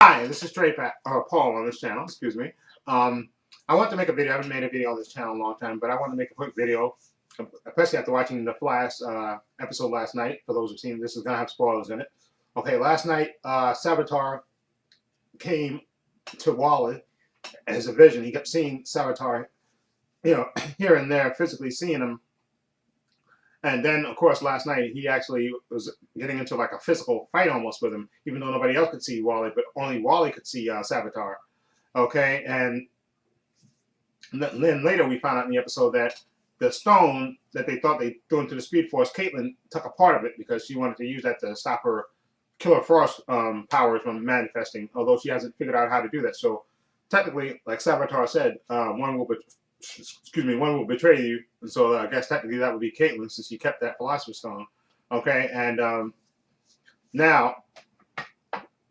Hi, this is Paul on this channel. Excuse me. I want to make a video. I haven't made a video on this channel in a long time, but I want to make a quick video, especially after watching the Flash episode last night. For those who've seen this, is going to have spoilers in it. Okay, last night, Savitar came to Wally as a vision. He kept seeing Savitar, here and there, physically seeing him. And then, of course, last night he actually was getting into like a physical fight almost with him, even though nobody else could see Wally, but only Wally could see Savitar. Okay, and then later we found out in the episode that the stone that they thought they threw into the Speed Force, Caitlin took a part of it because she wanted to use that to stop her Killer Frost powers from manifesting, although she hasn't figured out how to do that. So technically, like Savitar said, one will betray you. And so I guess technically that would be Caitlin since she kept that Philosopher's Stone. Okay, and now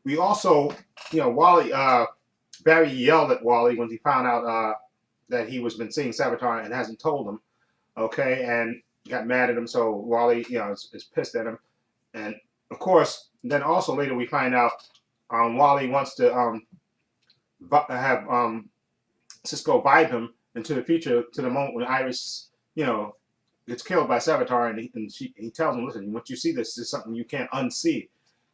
we also, Wally, Barry yelled at Wally when he found out that he was been seeing Savitar and hasn't told him. Okay, and got mad at him. So Wally, is pissed at him. And of course, then also later we find out Wally wants to have Cisco vibe him into the future to the moment when Iris, gets killed by Savitar, and he tells him, listen, once you see this is something you can't unsee.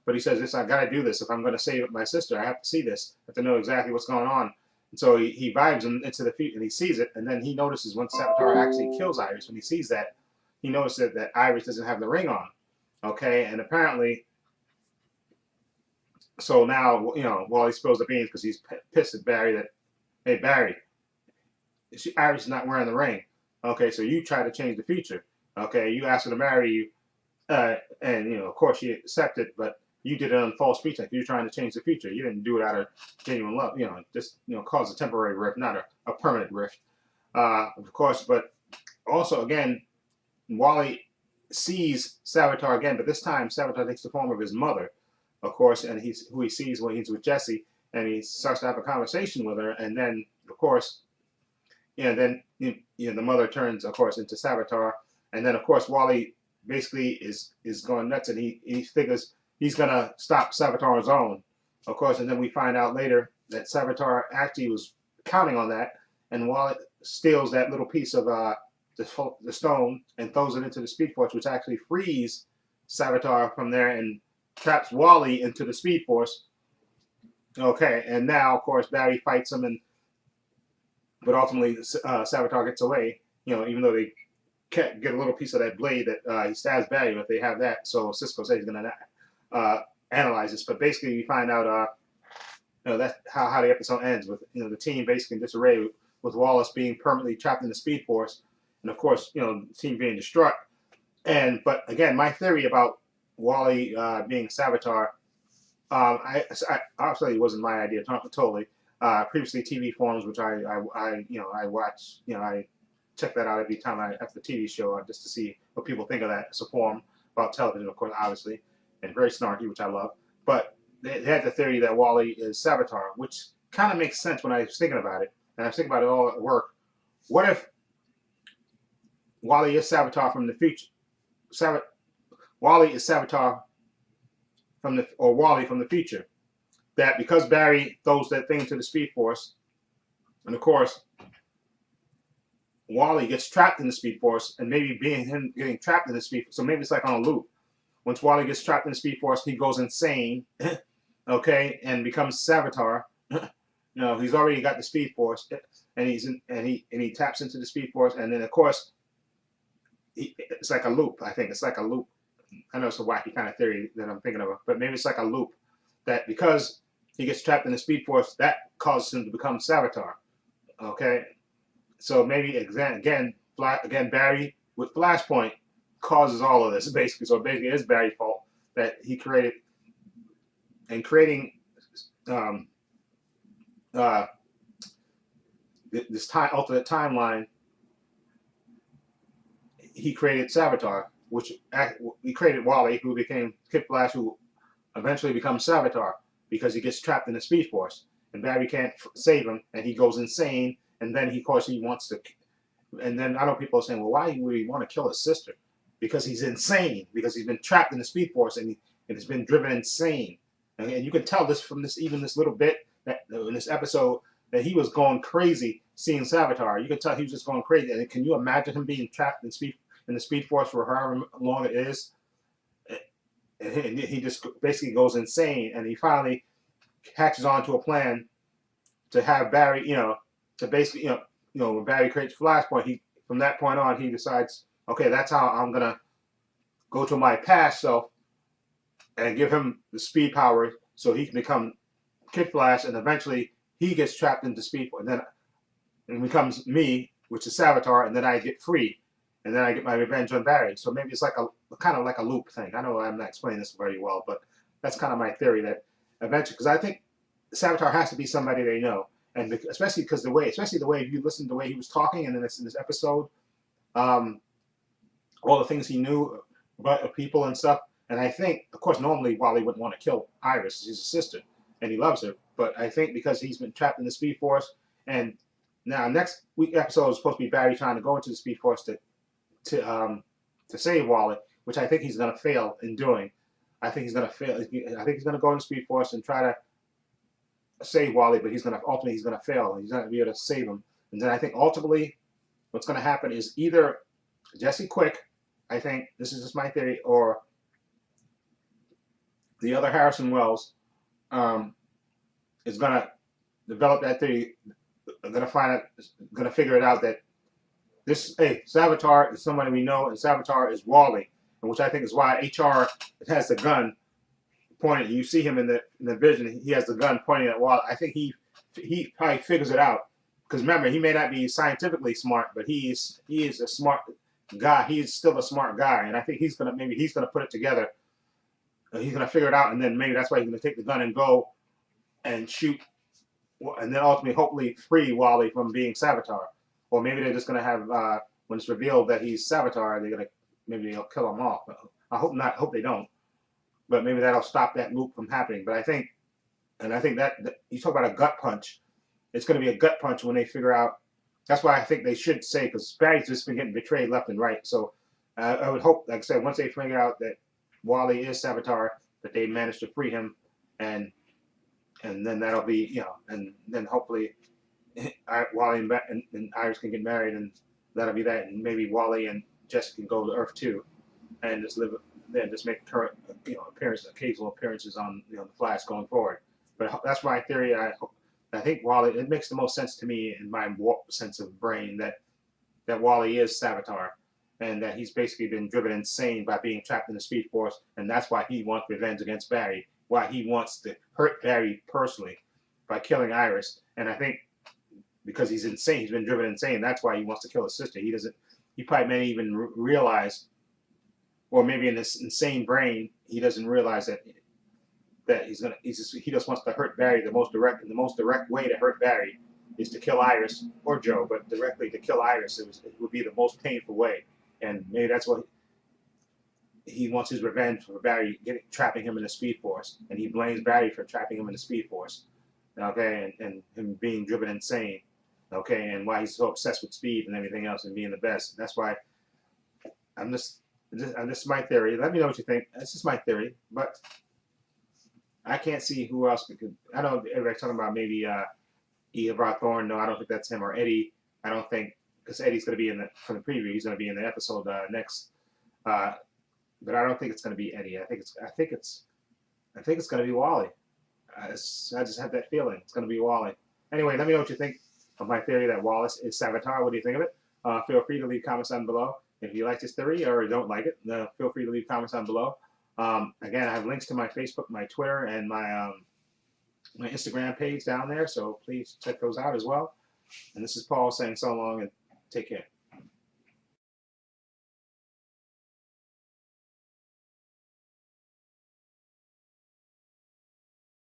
But he says, I got to do this. If I'm going to save my sister, I have to see this. I have to know exactly what's going on. And so he vibes him into the future, and he sees it. And then he notices once Savitar actually kills Iris, when he sees that, he notices that Iris doesn't have the ring on. Okay, and apparently, so now, Wally spills the beans because he's pissed at Barry that, hey, Barry, Iris is not wearing the ring. Okay, so you try to change the future. Okay, you asked her to marry you, and of course she accepted, but you did it on false pretense. You're trying to change the future. You didn't do it out of genuine love. Just cause a temporary rift, not a permanent rift. Of course, but also again, Wally sees Savitar again, but this time Savitar takes the form of his mother, of course, and who he sees when he's with Jesse, and he starts to have a conversation with her, and then of course, then the mother turns, of course, into Savitar, and then of course Wally basically is going nuts, and he figures he's gonna stop Savitar's own, of course, and then we find out later that Savitar actually was counting on that, and Wally steals that little piece of the stone and throws it into the Speed Force, which actually frees Savitar from there and traps Wally into the Speed Force. Okay, and now of course Barry fights him, but ultimately Savitar gets away. Even though they can't get a little piece of that blade that he stabs Barry with, they have that. So Cisco says he's gonna analyze this, but basically we find out that's how the episode ends with the team basically in disarray with Wallace being permanently trapped in the Speed Force, and of course the team being distraught. But again, my theory about Wally being Savitar, I obviously it wasn't my idea totally. Previously TV forums, which I watch, I check that out every time after the TV show just to see what people think of that. It's a forum about television, of course, obviously, and very snarky, which I love. But they had the theory that Wally is Savitar, which kind of makes sense when I was thinking about it, and I was thinking about it all at work. What if Wally is Savitar from the future? Wally is Savitar Wally from the future. That because Barry throws that thing to the Speed Force, and of course Wally gets trapped in the Speed Force, and maybe being him getting trapped in the Speed Force, so maybe it's like on a loop. Once Wally gets trapped in the Speed Force, he goes insane, okay, and becomes Savitar. He's already got the Speed Force, and he taps into the Speed Force, and then of course it's like a loop. I think it's like a loop. I know it's a wacky kind of theory that I'm thinking of, but maybe it's like a loop that because he gets trapped in the Speed Force, that causes him to become Savitar. Okay, so maybe again Barry with Flashpoint causes all of this basically. So basically, it's Barry's fault that he created, and creating this alternate timeline. He created Savitar, which he created Wally, who became Kid Flash, who eventually becomes Savitar because he gets trapped in the Speed Force, and Barry can't save him, and he goes insane. And then of course he wants to, and then I know people are saying, well, why would he want to kill his sister? Because he's insane, because he's been trapped in the Speed Force and has been driven insane. And you can tell this from this even this little bit that in this episode that he was going crazy seeing Savitar. You can tell he was just going crazy. And can you imagine him being trapped in the Speed Force for however long it is? And he just basically goes insane, and he finally hatches onto a plan to have Barry, to basically, when Barry creates Flashpoint, he from that point on he decides, okay, that's how I'm gonna go to my past self and give him the speed power so he can become Kid Flash, and eventually he gets trapped into Speed Force, and then it becomes me, which is Savitar, and then I get free, and then I get my revenge on Barry. So maybe it's like a kind of like a loop thing. I know I'm not explaining this very well, but that's kind of my theory that eventually, because I think Savitar has to be somebody they know, and especially because especially the way if you listen to the way he was talking, and in this episode, all the things he knew about people and stuff. And I think, of course, normally Wally wouldn't want to kill Iris. She's his sister, and he loves her. But I think because he's been trapped in the Speed Force, and now next week episode is supposed to be Barry trying to go into the Speed Force to save Wally, which I think he's going to fail in doing. I think he's going to fail. I think he's going to go into Speed Force and try to save Wally, but ultimately he's going to fail, and he's not going to be able to save him. And then I think ultimately what's going to happen is either Jesse Quick, I think this is just my theory, or the other Harrison Wells is going to develop that theory, going to figure it out that Savitar is somebody we know, and Savitar is Wally, and which I think is why HR has the gun pointed. You see him in the vision. He has the gun pointing at Wally. I think he probably figures it out, because remember, he may not be scientifically smart, but he is a smart guy. He is still a smart guy, and I think he's gonna put it together. He's gonna figure it out, and then maybe that's why he's gonna take the gun and go and shoot, and then ultimately, hopefully, free Wally from being Savitar. Or maybe they're just gonna have when it's revealed that he's Savitar, maybe they'll kill him off. I hope not. I hope they don't. But maybe that'll stop that loop from happening. But I think that you talk about a gut punch. It's going to be a gut punch when they figure out. That's why I think they should say, because Barry's just been getting betrayed left and right. So I would hope, like I said, once they figure out that Wally is Savitar, that they manage to free him, and then that'll be, and then hopefully Wally and Iris can get married, and that'll be that. And maybe Wally and Jess can go to Earth too, and just live there, just make current, occasional appearances on the Flash going forward. But that's my theory. I think Wally. It makes the most sense to me in my sense of brain that Wally is Savitar, and that he's basically been driven insane by being trapped in the Speed Force, and that's why he wants revenge against Barry. Why he wants to hurt Barry personally by killing Iris, and I think because he's insane, he's been driven insane. That's why he wants to kill his sister. He probably may even realize, or maybe in this insane brain, he doesn't realize that he just wants to hurt Barry. The most direct way to hurt Barry is to kill Iris or Joe, but directly to kill Iris, it would be the most painful way. And maybe that's what he wants, his revenge for Barry trapping him in the Speed Force, and he blames Barry for trapping him in the Speed Force. Okay, and him being driven insane. Okay, and why he's so obsessed with speed and everything else and being the best. That's why this is my theory. Let me know what you think. This is my theory, but I can't see who else could. I know everybody's talking about maybe Eobard Thorne. No, I don't think that's him. Or Eddie. I don't think, because Eddie's going to be from the preview. He's going to be in the episode next. But I don't think it's going to be Eddie. I think it's going to be Wally. I just have that feeling it's going to be Wally. Anyway, let me know what you think of my theory that Wallace is Savitar. What do you think of it? Feel free to leave comments down below. If you like this theory or don't like it, feel free to leave comments down below. Again, I have links to my Facebook, my Twitter, and my Instagram page down there, so please check those out as well. And this is Paul saying so long and take care.